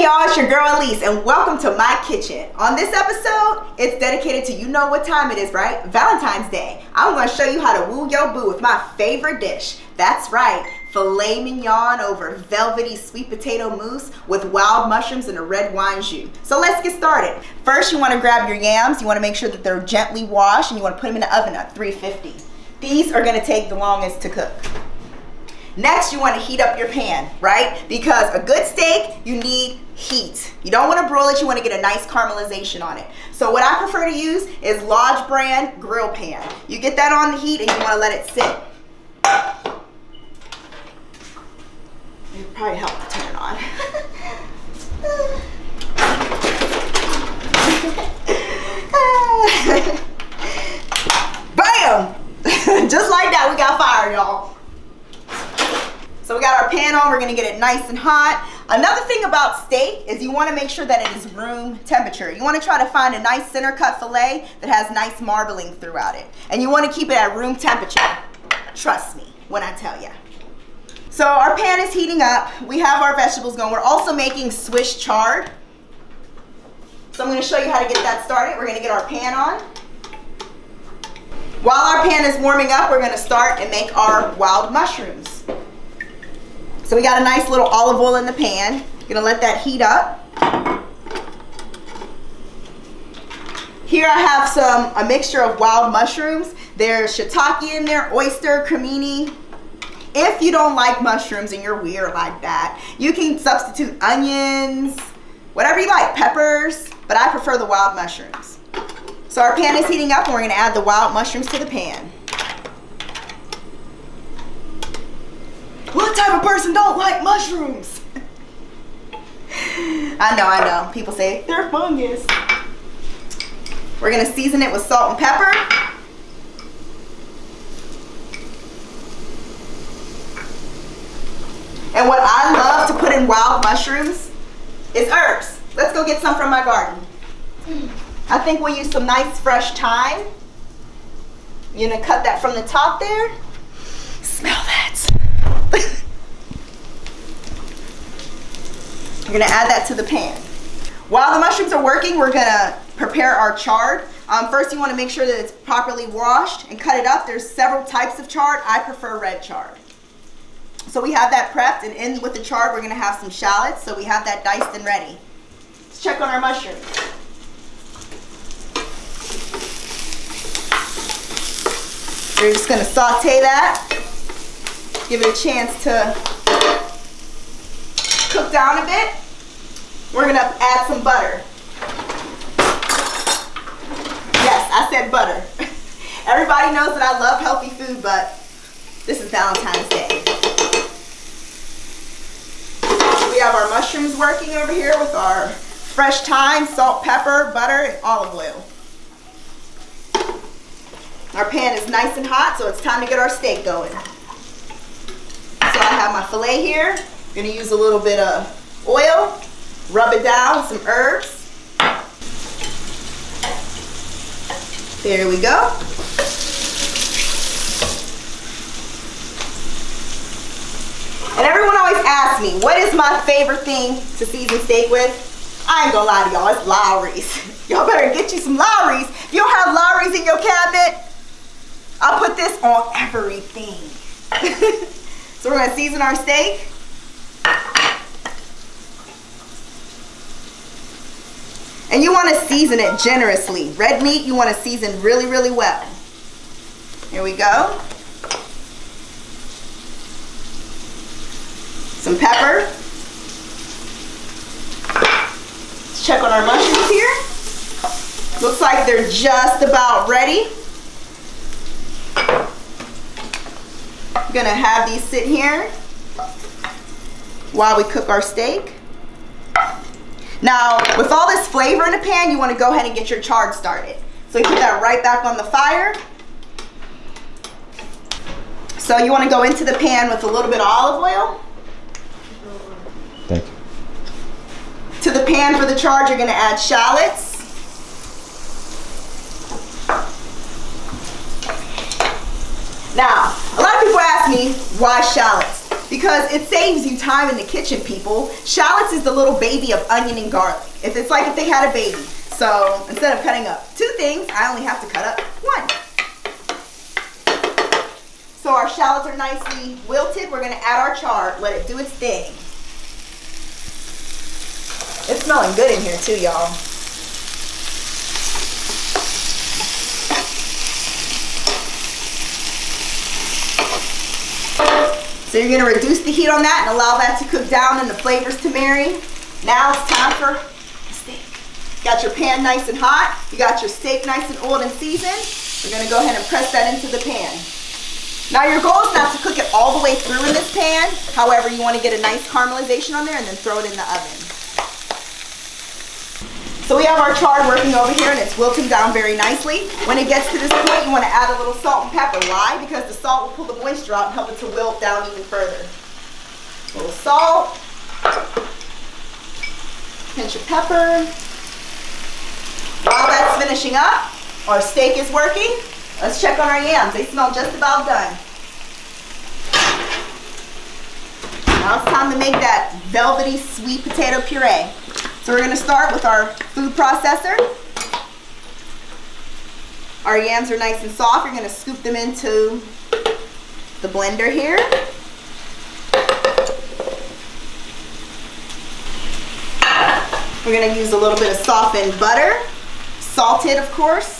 Hey y'all, it's your girl Elise and welcome to my kitchen. On this episode, it's dedicated to, you know what time it is, right? Valentine's Day. I'm gonna show you how to woo your boo with my favorite dish. That's right, filet mignon over velvety sweet potato mousse with wild mushrooms and a red wine jus. So let's get started. First, you wanna grab your yams. You wanna make sure that they're gently washed and you wanna put them in the oven at 350. These are gonna take the longest to cook. Next, you want to heat up your pan, right? Because a good steak, you need heat. You don't want to broil it, you want to get a nice caramelization on it. So what I prefer to use is Lodge brand grill pan. You get that on the heat and you want to let it sit. It would probably help to turn it on. Bam! Just like that, we got fire, y'all. So we got our pan on, we're gonna get it nice and hot. Another thing about steak is you wanna make sure that it is room temperature. You wanna try to find a nice center cut filet that has nice marbling throughout it. And you wanna keep it at room temperature. Trust me when I tell ya. So our pan is heating up. We have our vegetables going. We're also making Swiss chard. So I'm gonna show you how to get that started. We're gonna get our pan on. While our pan is warming up, we're gonna start and make our wild mushrooms. So we got a nice little olive oil in the pan. Gonna let that heat up. Here I have a mixture of wild mushrooms. There's shiitake in there, oyster, cremini. If you don't like mushrooms and you're weird like that, you can substitute onions, whatever you like, peppers, but I prefer the wild mushrooms. So our pan is heating up and we're gonna add the wild mushrooms to the pan. What type of person don't like mushrooms? I know. People say they're fungus. We're gonna season it with salt and pepper. And what I love to put in wild mushrooms is herbs. Let's go get some from my garden. I think we'll use some nice fresh thyme. You're gonna cut that from the top there. Smell that. We're gonna add that to the pan. While the mushrooms are working, we're gonna prepare our chard. First, you wanna make sure that it's properly washed and cut it up. There's several types of chard. I prefer red chard. So we have that prepped, and in with the chard, we're gonna have some shallots. So we have that diced and ready. Let's check on our mushrooms. We're just gonna saute that. Give it a chance to cook down a bit. We're gonna add some butter. Yes, I said butter. Everybody knows that I love healthy food, but this is Valentine's Day. We have our mushrooms working over here with our fresh thyme, salt, pepper, butter, and olive oil. Our pan is nice and hot, so it's time to get our steak going. So I have my filet here. I'm gonna use a little bit of oil, rub it down with some herbs. There we go. And everyone always asks me, what is my favorite thing to season steak with? I ain't gonna lie to y'all, it's Lowry's. Y'all better get you some Lowry's. If you don't have Lowry's in your cabinet, I'll put this on everything. So we're gonna season our steak. And you wanna season it generously. Red meat, you wanna season really, really well. Here we go. Some pepper. Let's check on our mushrooms here. Looks like they're just about ready. I'm gonna have these sit here while we cook our steak. Now, with all this flavor in the pan, you wanna go ahead and get your chard started. So you put that right back on the fire. So you wanna go into the pan with a little bit of olive oil. Thank you. To the pan for the chard, you're gonna add shallots. Now, a lot of people ask me, why shallots? because it saves you time in the kitchen, people. Shallots is the little baby of onion and garlic. It's like if they had a baby. So instead of cutting up 2 things, I only have to cut up 1. So our shallots are nicely wilted. We're gonna add our chard, let it do its thing. It's smelling good in here too, y'all. So you're gonna reduce the heat on that and allow that to cook down and the flavors to marry. Now it's time for the steak. Got your pan nice and hot. You got your steak nice and oiled and seasoned. We're gonna go ahead and press that into the pan. Now your goal is not to cook it all the way through in this pan. However, you wanna get a nice caramelization on there and then throw it in the oven. So we have our chard working over here and it's wilting down very nicely. When it gets to this point, you want to add a little salt and pepper. Why? Because the salt will pull the moisture out and help it to wilt down even further. A little salt. Pinch of pepper. While that's finishing up, our steak is working. Let's check on our yams. They smell just about done. Now it's time to make that velvety sweet potato puree. So we're going to start with our food processor. Our yams are nice and soft. You're going to scoop them into the blender here. We're going to use a little bit of softened butter, salted of course.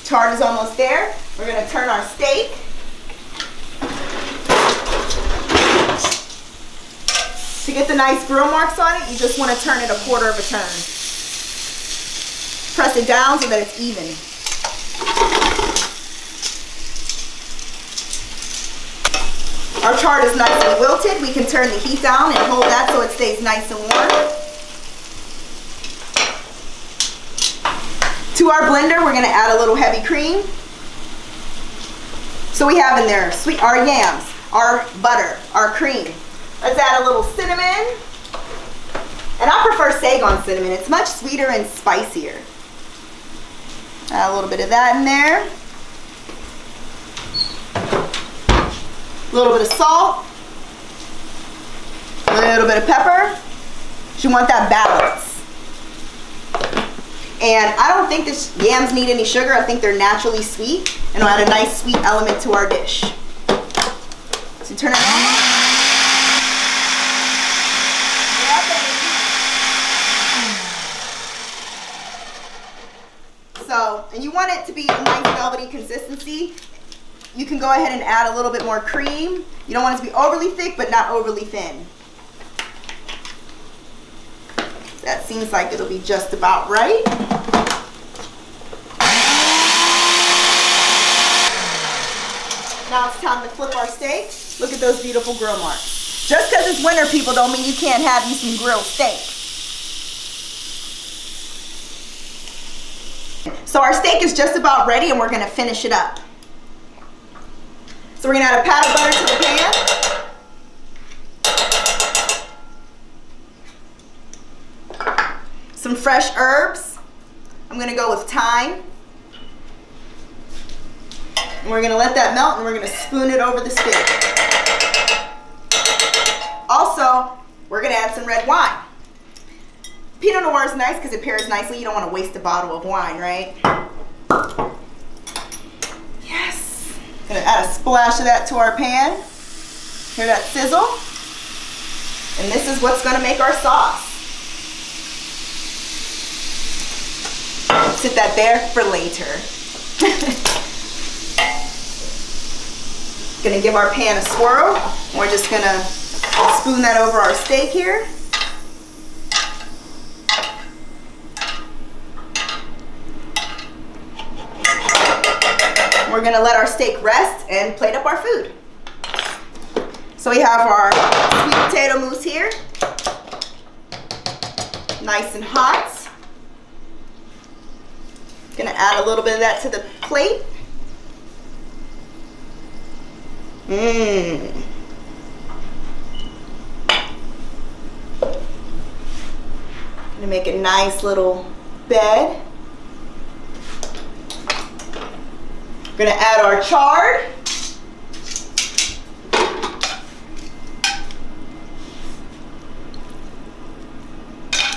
Chard is almost there. We're going to turn our steak. To get the nice grill marks on it, you just want to turn it a quarter of a turn. Press it down so that it's even. Our chard is nice and wilted. We can turn the heat down and hold that so it stays nice and warm. To our blender, we're going to add a little heavy cream. So we have in there our yams, our butter, our cream. Let's add a little cinnamon. And I prefer Saigon cinnamon. It's much sweeter and spicier. Add a little bit of that in there. A little bit of salt. A little bit of pepper. You want that balance. And I don't think this yams need any sugar. I think they're naturally sweet. And it'll add a nice sweet element to our dish. So turn it on. So, and you want it to be a nice velvety consistency. You can go ahead and add a little bit more cream. You don't want it to be overly thick, but not overly thin. That seems like it'll be just about right. Now it's time to flip our steak. Look at those beautiful grill marks. Just because it's winter, people, don't mean you can't have you some grilled steak. So our steak is just about ready and we're going to finish it up. So we're going to add a pat of butter to the pan. Some fresh herbs. I'm going to go with thyme. And we're going to let that melt and we're going to spoon it over the steak. Also, we're going to add some red wine. Pinot Noir is nice because it pairs nicely. You don't want to waste a bottle of wine, right? Yes. Going to add a splash of that to our pan. Hear that sizzle? And this is what's going to make our sauce. Sit that there for later. Gonna give our pan a swirl. We're just gonna spoon that over our steak here. We're gonna let our steak rest and plate up our food. So we have our sweet potato mousse here. Nice and hot. Gonna add a little bit of that to the plate. Gonna make a nice little bed. Gonna add our chard.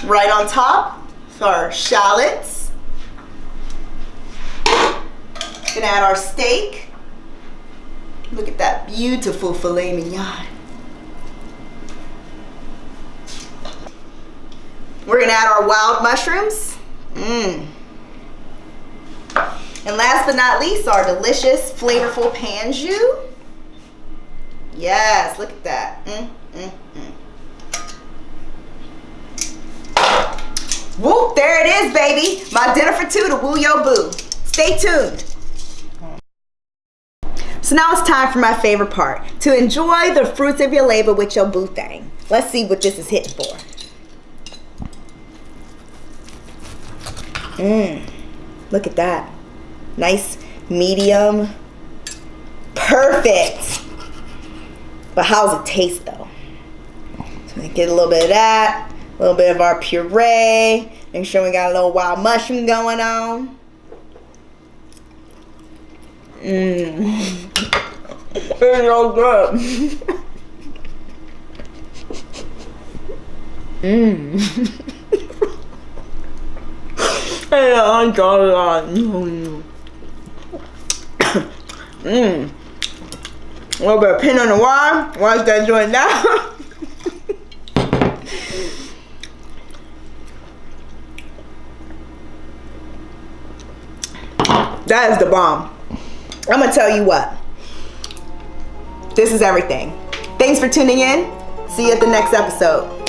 Right on top is our shallots. Gonna add our steak. Look at that beautiful filet mignon. We're gonna add our wild mushrooms. And last but not least, our delicious, flavorful pan jus. Yes, look at that. Whoop, there it is, baby. My dinner for two to woo your boo. Stay tuned. So now it's time for my favorite part, to enjoy the fruits of your labor with your boo thing. Let's see what this is hitting for. Look at that. Nice, medium, perfect. But how's it taste though? So we get a little bit of that, a little bit of our puree. Make sure we got a little wild mushroom going on. It's so good. A little bit of Pinot Noir. Watch that joint down. That is the bomb. I'm gonna tell you what. This is everything. Thanks for tuning in. See you at the next episode.